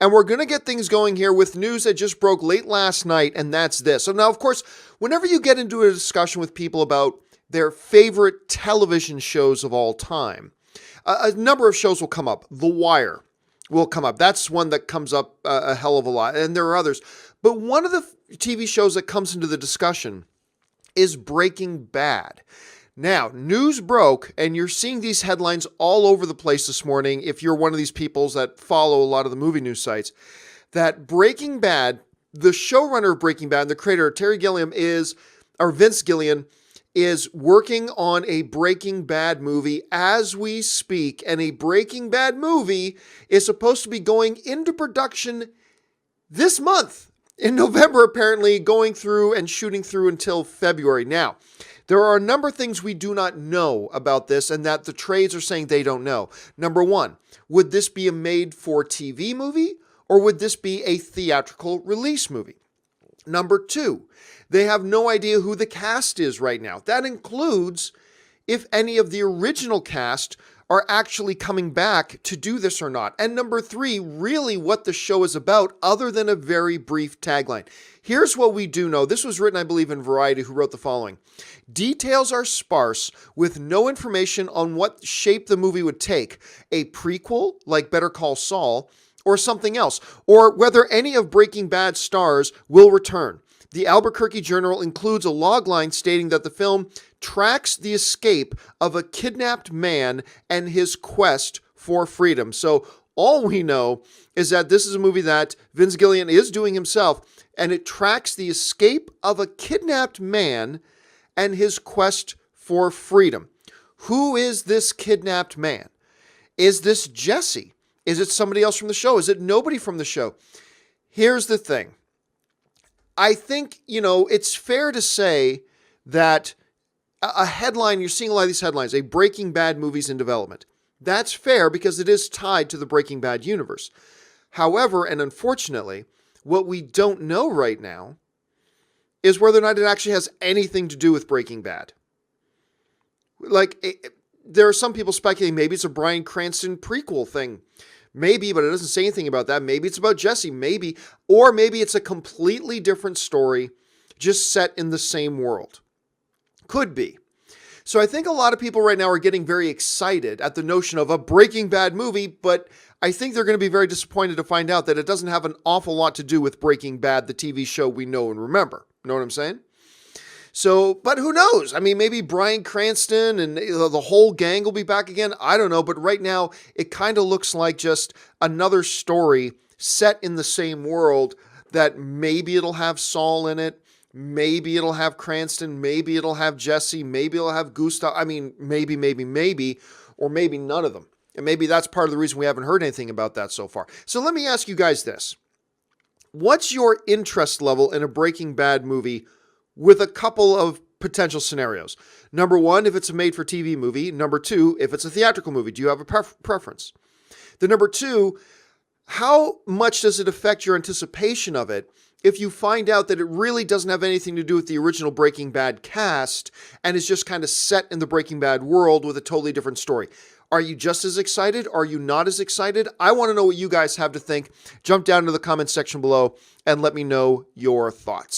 And we're going to get things going here with news that just broke late last night, and that's this. So now, of course, whenever you get into a discussion with people about their favorite television shows of all time, a number of shows will come up. The Wire will come up. That's one that comes up a hell of a lot, and there are others. But one of the TV shows that comes into the discussion is Breaking Bad. Now, news broke, and you're seeing these headlines all over the place this morning, if you're one of these people that follow a lot of the movie news sites, that Breaking Bad, the showrunner of Breaking Bad, the creator, Vince Gilligan, is working on a Breaking Bad movie as we speak, and a Breaking Bad movie is supposed to be going into production this month, in November, apparently, going through and shooting through until February. Now, there are a number of things we do not know about this and that the trades are saying they don't know. Number one, would this be a made-for-TV movie or would this be a theatrical release movie? Number two, they have no idea who the cast is right now. That includes if any of the original cast are actually coming back to do this or not. And number three, really what the show is about other than a very brief tagline. Here's what we do know. This was written, I believe, in Variety, who wrote the following. Details are sparse with no information on what shape the movie would take. A prequel, like Better Call Saul, or something else, or whether any of Breaking Bad stars will return. The Albuquerque Journal includes a logline stating that the film tracks the escape of a kidnapped man and his quest for freedom. So all we know is that this is a movie that Vince Gilligan is doing himself, and it tracks the escape of a kidnapped man and his quest for freedom. Who is this kidnapped man? Is this Jesse? Is it somebody else from the show? Is it nobody from the show? Here's the thing. I think, it's fair to say that a headline, you're seeing a lot of these headlines, a Breaking Bad movie's in development. That's fair because it is tied to the Breaking Bad universe. However, and unfortunately, what we don't know right now is whether or not it actually has anything to do with Breaking Bad. There are some people speculating maybe it's a Bryan Cranston prequel thing. Maybe, but it doesn't say anything about that. Maybe it's about Jesse, maybe. Or maybe it's a completely different story, just set in the same world. Could be. So I think a lot of people right now are getting very excited at the notion of a Breaking Bad movie, but I think they're going to be very disappointed to find out that it doesn't have an awful lot to do with Breaking Bad, the TV show we know and remember. Know what I'm saying? So, but who knows? I mean, maybe Bryan Cranston and the whole gang will be back again. I don't know. But right now, it kind of looks like just another story set in the same world that maybe it'll have Saul in it. Maybe it'll have Cranston. Maybe it'll have Jesse. Maybe it'll have Gustav. I mean, maybe, or maybe none of them. And maybe that's part of the reason we haven't heard anything about that so far. So let me ask you guys this. What's your interest level in a Breaking Bad movie with a couple of potential scenarios? Number one, if it's a made-for-TV movie. Number two, if it's a theatrical movie. Do you have a preference? The number two, how much does it affect your anticipation of it if you find out that it really doesn't have anything to do with the original Breaking Bad cast and is just kind of set in the Breaking Bad world with a totally different story? Are you just as excited? Are you not as excited? I want to know what you guys have to think. Jump down to the comments section below and let me know your thoughts.